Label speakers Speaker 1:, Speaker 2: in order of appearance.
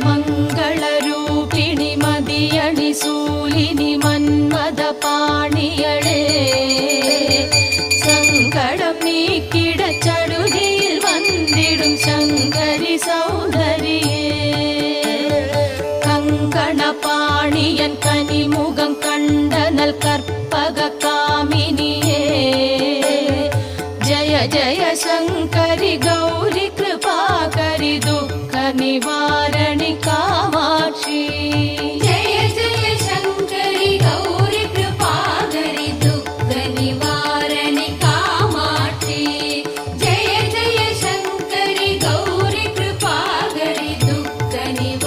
Speaker 1: ಮಂಗಳರೂಪಿಣಿ ಮದಿಯಣಿ ಸೂಲಿನಿ ಮನ್ಮದ ಪಾಣಿಯಳೇ சங்கடம் நீக்கிட சடுதியில் வந்திடும் சங்கரி சௌதரியே கங்கண பாணியன் கனிமுகம் கண்டனல் கற்பக காமினியே ஜய ஜய சங்கரி கௌரி கிருபாகரி துக்க நிவாரணி காமாட்சி
Speaker 2: ஜய ஜய சங்கரி கௌரி கிருபாகரி துக்க நிவாரணி காமாட்சி ஜய ஜய சங்கரி கௌரி கிருபாகரி துக்க நிவாரணி